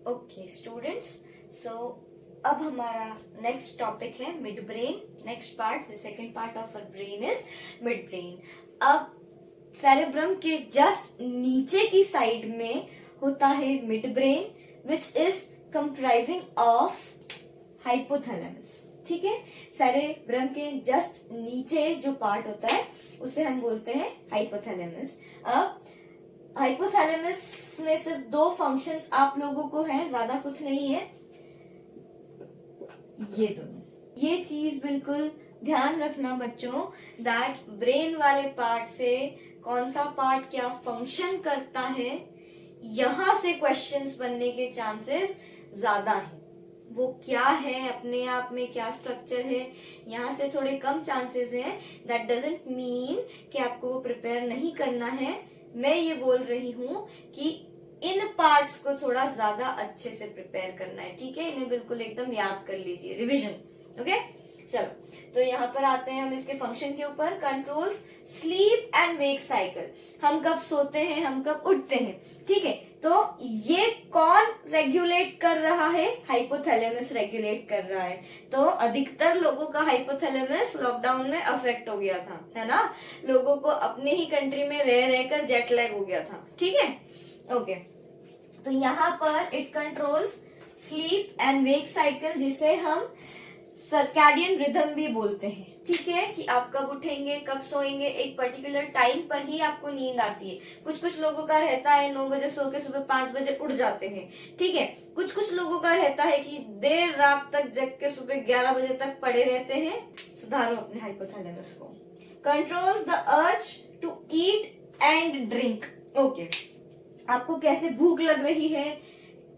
ओके स्टूडेंट्स, सो अब हमारा नेक्स्ट टॉपिक है mid brain. Next part, the second part of our brain is mid brain. अब सेरेब्रम के जस्ट नीचे की साइड में होता है mid brain, which is comprising of hypothalamus, ठीक है, सेरेब्रम के जस्ट नीचे जो पार्ट होता है उसे हम बोलते हैं हाइपोथैलेमस। अब हाइपोथैलेमस में सिर्फ 2 फंक्शंस आप लोगों को हैं, ज्यादा कुछ नहीं है, ये दोनों, ये चीज बिल्कुल ध्यान रखना बच्चों, दैट ब्रेन वाले पार्ट से कौन सा पार्ट क्या फंक्शन करता है, यहां से क्वेश्चंस बनने के चांसेस ज्यादा हैं। वो क्या है, अपने आप में क्या स्ट्रक्चर है, यहाँ से थोड़े कम चांसेस हैं। दैट डजंट मीन कि आपको वो प्रिपेयर नहीं करना है, मैं ये बोल रही हूँ कि इन पार्ट्स को थोड़ा ज्यादा अच्छे से प्रिपेयर करना है, ठीक है, इन्हें बिल्कुल एकदम याद कर लीजिए, रिविजन। ओके, चलो, तो यहाँ पर आते हैं हम इसके फंक्शन के ऊपर। Controls sleep and wake cycle, हम कब सोते हैं, हम कब उठते हैं, ठीक है, तो ये कौन रेगुलेट कर रहा है? हाइपोथैलेमस रेगुलेट कर रहा है। तो अधिकतर लोगों का हाइपोथैलेमस लॉकडाउन में अफेक्ट हो गया था, है ना, लोगों को अपने ही कंट्री में रह रहकर जेट लैग हो गया था, ठीक है। ओके, तो यहाँ पर it controls sleep and wake cycle, जिसे हम सर्कैडियन रिदम भी बोलते हैं, ठीक है, कि आप कब उठेंगे, कब सोएंगे, एक पर्टिकुलर टाइम पर ही आपको नींद आती है। कुछ लोगों का रहता है 9 बजे सो के सुबह 5 बजे उठ जाते हैं, ठीक है, कुछ लोगों का रहता है कि देर रात तक जग के सुबह 11 बजे तक पड़े रहते हैं। सुधारो अपने हाइपोथैलेमस को। Controls the urge to eat and drink. Okay, आपको कैसे भूख लग रही है,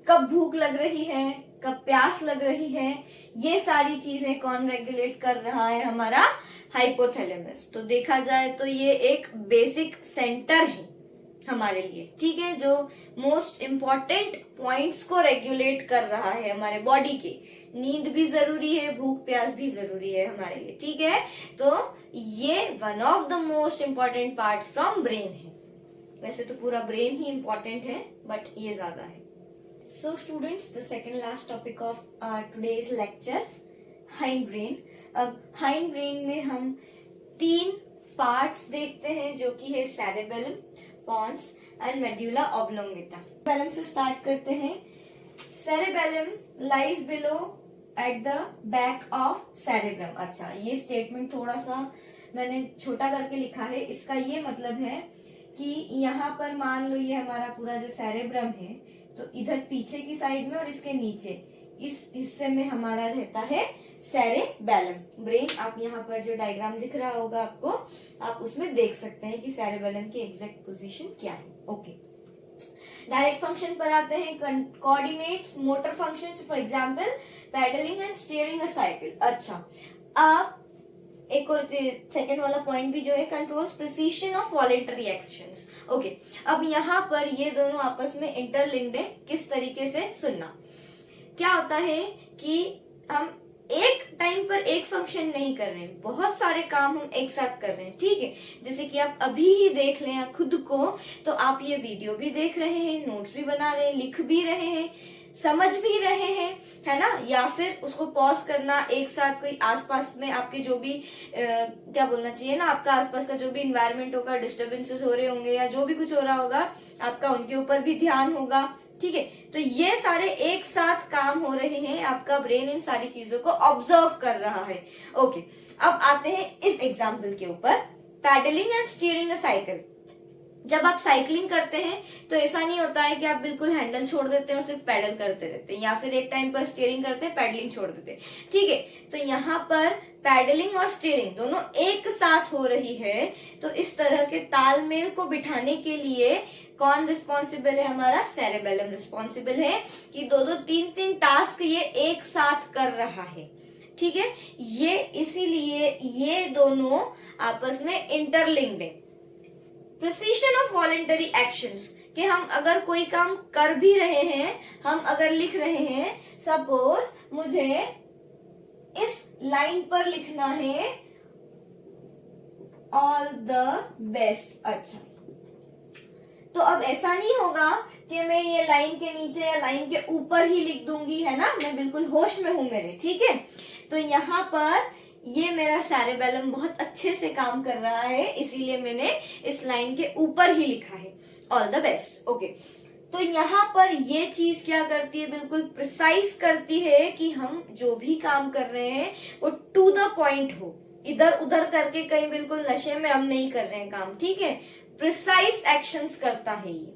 कब भूख लग रही है, कब प्यास लग रही है, ये सारी चीजें कौन रेगुलेट कर रहा है? हमारा हाइपोथैलेमस। तो देखा जाए तो ये एक बेसिक सेंटर है हमारे लिए, ठीक है, जो मोस्ट इम्पॉर्टेंट पॉइंट्स को रेगुलेट कर रहा है हमारे बॉडी के। नींद भी जरूरी है, भूख प्यास भी जरूरी है हमारे लिए, ठीक है, तो ये one of the most important parts from brain है। वैसे तो पूरा ब्रेन ही इम्पोर्टेंट है, बट ये ज्यादा है। So students, the second last topic of today's lecture, hind brain. अब हाइंड ब्रेन में हम 3 पार्ट्स देखते हैं, जो कि है cerebellum, pons and medulla oblongata. Cerebellum से स्टार्ट करते हैं। Cerebellum lies below at the back of cerebrum. अच्छा, ये स्टेटमेंट थोड़ा सा मैंने छोटा करके लिखा है। इसका ये मतलब है कि यहाँ पर मान लो ये हमारा पूरा जो सेरेब्रम है, तो इधर पीछे की साइड में और इसके नीचे इस हिस्से में हमारा रहता है सेरेबेलम ब्रेन। आप यहाँ पर जो डायग्राम दिख रहा होगा आपको, आप उसमें देख सकते हैं कि सेरेबेलम की एग्जैक्ट पोजीशन क्या है। ओके, डायरेक्ट फंक्शन पर आते हैं। Coordinates, motor functions, for example pedalling and steering a cycle. अच्छा, अब एक और सेकंड वाला पॉइंट भी जो है, controls precision of voluntary actions. Okay, अब यहाँ पर ये दोनों आपस में इंटरलिंक्ड है। किस तरीके से, सुनना। क्या होता है कि हम एक टाइम पर एक फंक्शन नहीं कर रहे हैं, बहुत सारे काम हम एक साथ कर रहे हैं, ठीक है। जैसे कि आप अभी ही देख लें खुद को, तो आप ये वीडियो भी देख रहे हैं, नोट्स भी बना रहे हैं, लिख भी रहे हैं, समझ भी रहे हैं, है ना। या फिर उसको पॉज करना, एक साथ कोई आसपास में आपके जो भी क्या बोलना चाहिए ना, आपका आसपास का जो भी इन्वायरमेंट होगा, डिस्टर्बेंसेस हो रहे होंगे या जो भी कुछ हो रहा होगा, आपका उनके ऊपर भी ध्यान होगा, ठीक है। तो ये सारे एक साथ काम हो रहे हैं, आपका ब्रेन इन सारी चीजों को ऑब्जर्व कर रहा है। ओके, अब आते हैं इस एग्जाम्पल के ऊपर, pedalling and steering a cycle. जब आप साइकिलिंग करते हैं तो ऐसा नहीं होता है कि आप बिल्कुल हैंडल छोड़ देते हैं और सिर्फ पैडल करते रहते हैं, या फिर एक टाइम पर स्टीयरिंग करते हैं, पैडलिंग छोड़ देते हैं, ठीक है। तो यहाँ पर पैडलिंग और स्टीयरिंग दोनों एक साथ हो रही है। तो इस तरह के तालमेल को बिठाने के लिए कौन रिस्पॉन्सिबल है, हमारा सेरेबेलम रिस्पॉन्सिबल है, कि 2-2, 3-3 टास्क ये एक साथ कर रहा है, ठीक है। ये इसीलिए ये दोनों आपस में इंटरलिंक्ड है। प्रिसीशन ऑफ वॉलेंटरी एक्शंस, कि हम अगर कोई काम कर भी रहे हैं, हम अगर लिख रहे हैं, सपोज मुझे इस लाइन पर लिखना है ऑल द बेस्ट। अच्छा, तो अब ऐसा नहीं होगा कि मैं ये लाइन के नीचे या लाइन के ऊपर ही लिख दूंगी, है ना। मैं बिल्कुल होश में हूं मेरे, ठीक है। तो यहाँ पर ये मेरा सेरेबेलम बहुत अच्छे से काम कर रहा है, इसीलिए मैंने इस लाइन के ऊपर ही लिखा है ऑल द बेस्ट। ओके, तो यहाँ पर ये चीज क्या करती है, बिल्कुल प्रिसाइज करती है कि हम जो भी काम कर रहे हैं वो टू द पॉइंट हो, इधर उधर करके कहीं बिल्कुल नशे में हम नहीं कर रहे हैं काम, ठीक है। प्रिसाइज एक्शंस करता है ये,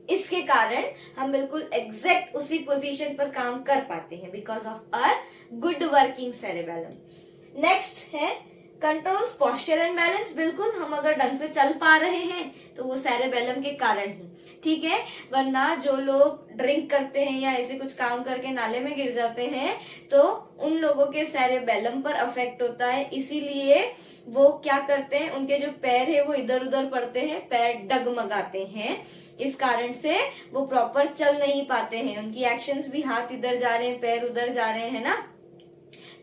इसके कारण हम बिल्कुल एग्जैक्ट उसी पोजीशन पर काम कर पाते हैं, because of our good working cerebellum. Next है कंट्रोल्स पोस्चर एंड बैलेंस। बिल्कुल, हम अगर ढंग से चल पा रहे हैं तो वो सेरेबेलम के कारण ही, ठीक है। वरना जो लोग ड्रिंक करते हैं या ऐसे कुछ काम करके नाले में गिर जाते हैं, तो उन लोगों के सेरेबेलम पर अफेक्ट होता है। इसीलिए वो क्या करते हैं, उनके जो पैर है वो इधर उधर पड़ते हैं, पैर डगमगाते हैं, इस कारण से वो प्रॉपर चल नहीं पाते हैं। उनकी एक्शंस भी, हाथ इधर जा रहे हैं, पैर उधर जा रहे हैं ना,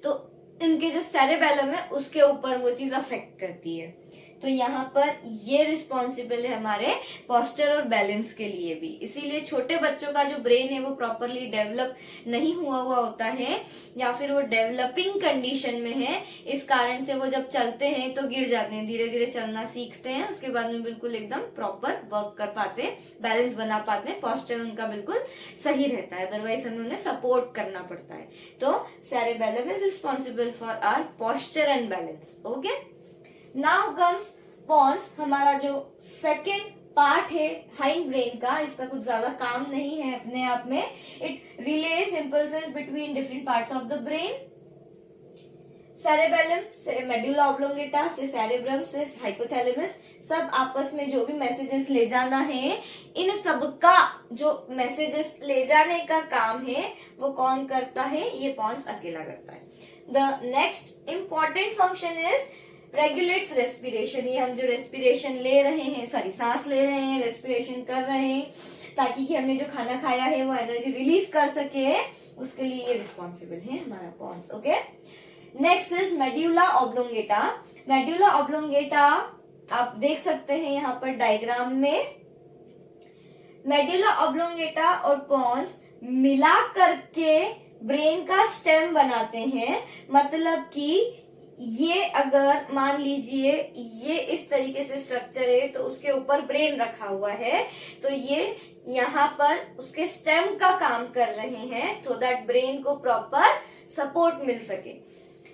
तो इनके जो सेरेबेलम है उसके ऊपर वो चीज अफेक्ट करती है। तो यहाँ पर ये रिस्पॉन्सिबल है हमारे पोस्चर और बैलेंस के लिए भी। इसीलिए छोटे बच्चों का जो ब्रेन है वो प्रॉपरली डेवलप नहीं हुआ होता है, या फिर वो डेवलपिंग कंडीशन में है, इस कारण से वो जब चलते हैं तो गिर जाते हैं, धीरे धीरे चलना सीखते हैं, उसके बाद में बिल्कुल एकदम प्रॉपर वर्क कर पाते हैं, बैलेंस बना पाते हैं, पोस्चर उनका बिल्कुल सही रहता है। अदरवाइज हमें उन्हें सपोर्ट करना पड़ता है। तो cerebellum is responsible for our posture and balance. Okay, now comes pons, हमारा जो सेकेंड पार्ट है हाइंड ब्रेन का। इसका कुछ ज्यादा काम नहीं है अपने आप में। It release impulses between different parts of the brain. Cerebellum से मेडुला ऑब्लोंगेटा से सेरेब्रम से हाइपोथैलेमस, सब आपस में जो भी मैसेजेस ले जाना है, इन सब का जो मैसेजेस ले जाने का काम है वो कौन करता है, ये पॉन्स अकेला करता है। The next important function is regulates respiration. ये हम जो रेस्पिरेशन ले रहे हैं, सॉरी सांस ले रहे हैं, रेस्पिरेशन कर रहे हैं, ताकि कि हमने जो खाना खाया है वो एनर्जी रिलीज कर सके, उसके लिए ये रिस्पॉन्सिबल है हमारा pons. Okay, next is medulla oblongata. Medulla oblongata आप देख सकते हैं यहाँ पर डायग्राम में, मेडुला ऑब्लोंगेटा और पोन्स मिला करके ब्रेन का स्टेम बनाते हैं। मतलब कि ये अगर मान लीजिए ये इस तरीके से स्ट्रक्चर है तो उसके ऊपर ब्रेन रखा हुआ है, तो ये यहाँ पर उसके स्टेम का काम कर रहे हैं so दैट ब्रेन को प्रॉपर सपोर्ट मिल सके।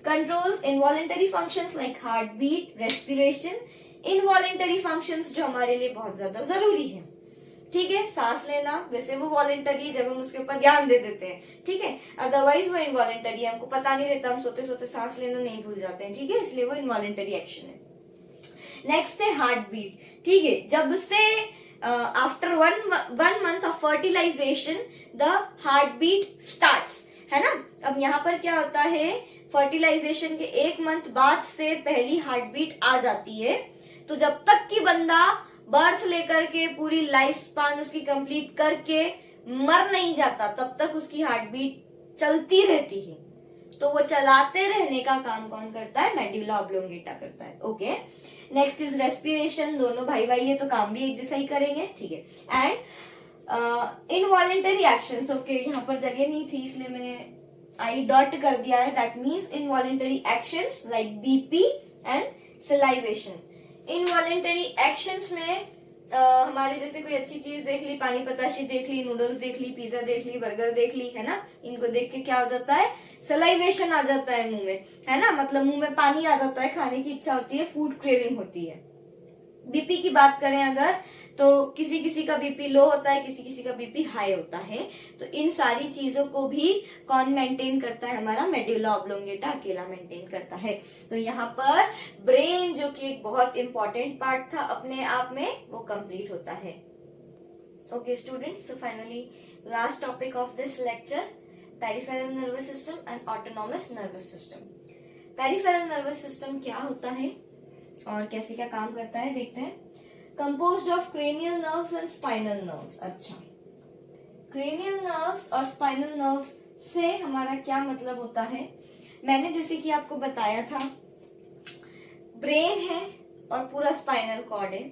Controls involuntary functions like heart beat, respiration. Involuntary functions जो हमारे लिए बहुत ज्यादा जरूरी है, ठीक है। सांस लेना वैसे वो वॉलेंटरी है जब हम उसके ऊपर ध्यान दे देते हैं, ठीक है। अदरवाइज वो इनवॉलेंटरी है, हमको पता नहीं रहता, हम सोते सोते सांस लेना नहीं भूल जाते हैं, ठीक है, इसलिए वो इनवॉलेंटरी एक्शन है। नेक्स्ट है हार्ट बीट, ठीक है। जब से after one month of fertilisation the heart beat starts, है ना। अब यहाँ पर क्या होता है, फर्टिलाइजेशन के 1 मंथ बाद से पहली हार्ट बीट आ जाती है। तो जब तक कि बंदा बर्थ लेकर के पूरी लाइफ स्पान उसकी कंप्लीट करके मर नहीं जाता, तब तक उसकी हार्ट बीट चलती रहती है। तो वो चलाते रहने का काम कौन करता है, मेडुला ऑब्लोंगेटा करता है। Okay, next is respiration. दोनों भाई भाई है तो काम भी एक जैसा ही करेंगे, ठीक है। एंड इनवॉलेंटरी एक्शंस, ओके, यहाँ पर जगह नहीं थी इसलिए मैंने आई डॉट कर दिया है। That means involuntary actions like BP and salivation. Involuntary actions में हमारे जैसे कोई अच्छी चीज देख ली, पानी पताशी देख ली, नूडल्स देख ली, पिज्जा देख ली, बर्गर देख ली, है ना, इनको देख के क्या हो जाता है, सलाइवेशन आ जाता है मुंह में, है ना, मतलब मुंह में पानी आ जाता है, खाने की इच्छा होती है, फूड क्रेविंग होती है। बीपी की बात करें अगर, तो किसी किसी का बीपी लो होता है, किसी किसी का बीपी हाई होता है। तो इन सारी चीजों को भी कौन मेंटेन करता है, हमारा मेडुला ऑब्लोंगेटा अकेला मेंटेन करता है। तो यहाँ पर ब्रेन जो कि एक बहुत इंपॉर्टेंट पार्ट था अपने आप में, वो कंप्लीट होता है। Okay students, so finally last topic of this lecture, peripheral nervous system and autonomous nervous system. Peripheral nervous system क्या होता है और कैसे क्या काम करता है, देखते हैं। Composed of cranial nerves and spinal nerves. अच्छा, क्रेनियल नर्व्स और स्पाइनल नर्व्स से हमारा क्या मतलब होता है, मैंने जैसे कि आपको बताया था, ब्रेन है और पूरा स्पाइनल कॉर्ड है,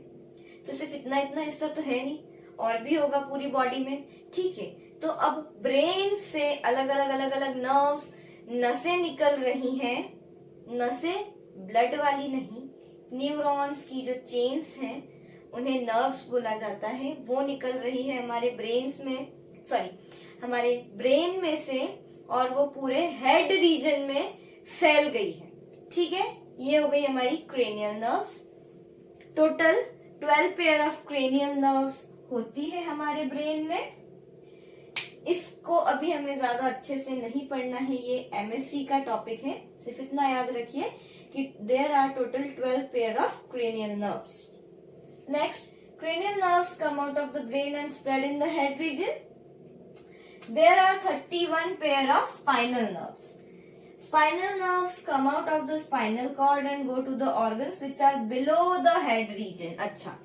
तो सिर्फ इतना इतना हिस्सा तो है नहीं, और भी होगा पूरी बॉडी में, ठीक है। तो अब ब्रेन से अलग अलग नर्व्स, नसें निकल रही हैं, नसें ब्लड वाली नहीं, न्यूरॉन्स की जो चेन्स हैं उन्हें नर्व्स बोला जाता है, वो निकल रही है हमारे हमारे ब्रेन में से, और वो पूरे हेड रीजन में फैल गई है, ठीक है। ये हो गई हमारी cranial nerves. Total 12 pair of cranial nerves होती है हमारे ब्रेन में। इसको अभी हमें ज्यादा अच्छे से नहीं पढ़ना है, ये एमएससी का टॉपिक है, सिर्फ इतना याद रखिए कि there are total 12 pair of cranial nerves. Next, cranial nerves come out of the brain and spread in the head region. There are 31 pair of spinal nerves. Spinal nerves come out of the spinal cord and go to the organs which are below the head region. अच्छा,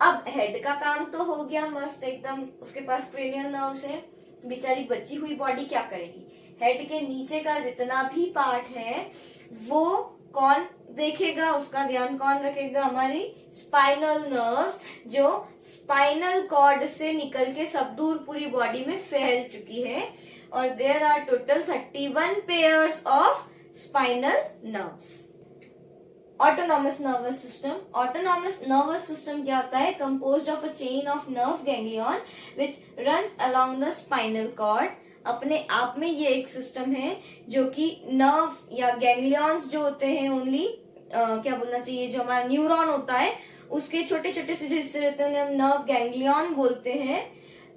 अब head का काम तो हो गया मस्त एकदम, उसके पास क्रेनियल नर्व्स है, बेचारी बची हुई बॉडी क्या करेगी, हेड के नीचे का जितना भी पार्ट है वो कौन देखेगा, उसका ध्यान कौन रखेगा, हमारी स्पाइनल नर्व्स, जो स्पाइनल कॉर्ड से निकल के सब दूर पूरी बॉडी में फैल चुकी है। और there are total 31 pairs of spinal nerves. Autonomous nervous system. Autonomous nervous system क्या होता है, composed of a chain of nerve ganglion which runs along the spinal cord. अपने आप में ये एक सिस्टम है जो कि नर्व्स या गैंग्लियंस जो होते हैं, ओनली क्या बोलना चाहिए, जो हमारा न्यूरॉन होता है उसके छोटे छोटे से जो हिस्से रहते हैं उन्हें हम नर्व गैंग्लियन बोलते हैं।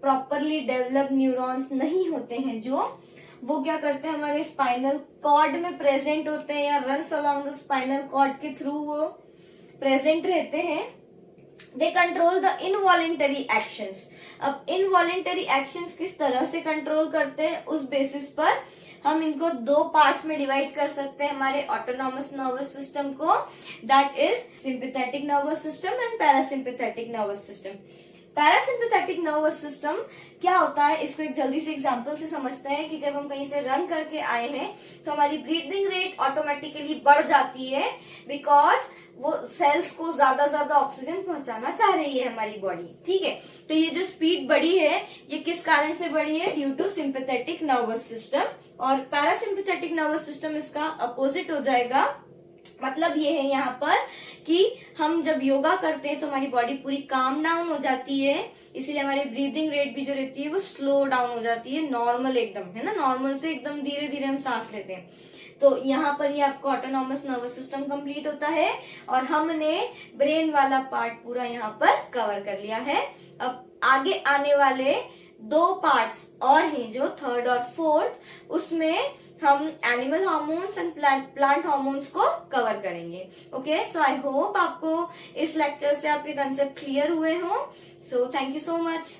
प्रॉपरली डेवलप्ड न्यूरॉन्स नहीं होते हैं, जो वो क्या करते हैं, हमारे स्पाइनल कॉर्ड में प्रेजेंट होते हैं या runs along the spinal cord के थ्रू वो प्रेजेंट रहते हैं। They control the involuntary actions. अब इनवॉलेंटरी एक्शंस किस तरह से कंट्रोल करते हैं, उस बेसिस पर हम इनको दो पार्ट्स में डिवाइड कर सकते हैं हमारे ऑटोनॉमस नर्वस सिस्टम को, that is sympathetic nervous system and parasympathetic nervous system. Parasympathetic nervous system क्या होता है, इसको एक जल्दी से एग्जांपल से समझते हैं कि जब हम कहीं से रन करके आए हैं तो हमारी ब्रीदिंग रेट ऑटोमेटिकली बढ़ जाती है, बिकॉज वो सेल्स को ज्यादा ऑक्सीजन पहुंचाना चाह रही है हमारी बॉडी। ठीक है, तो ये जो स्पीड बढ़ी है ये किस कारण से बढ़ी है? Due to sympathetic nervous system. और पैरासिम्पैथेटिक नर्वस सिस्टम इसका अपोजिट हो जाएगा। मतलब ये है यहाँ पर कि हम जब योगा करते हैं तो हमारी बॉडी पूरी काम डाउन हो जाती है, इसीलिए हमारी ब्रीदिंग रेट भी जो रहती है वो स्लो डाउन हो जाती है, नॉर्मल एकदम, है ना, नॉर्मल से एकदम धीरे धीरे हम सांस लेते हैं। तो यहाँ पर ये आपको ऑटोनॉमस नर्वस सिस्टम कंप्लीट होता है और हमने ब्रेन वाला पार्ट पूरा यहाँ पर कवर कर लिया है। अब आगे आने वाले 2 पार्ट्स और हैं जो थर्ड और फोर्थ, उसमें हम animal hormones and plant hormones को कवर करेंगे। ओके, सो आई होप आपको इस लेक्चर से आपके कंसेप्ट क्लियर हुए हो। So thank you so much.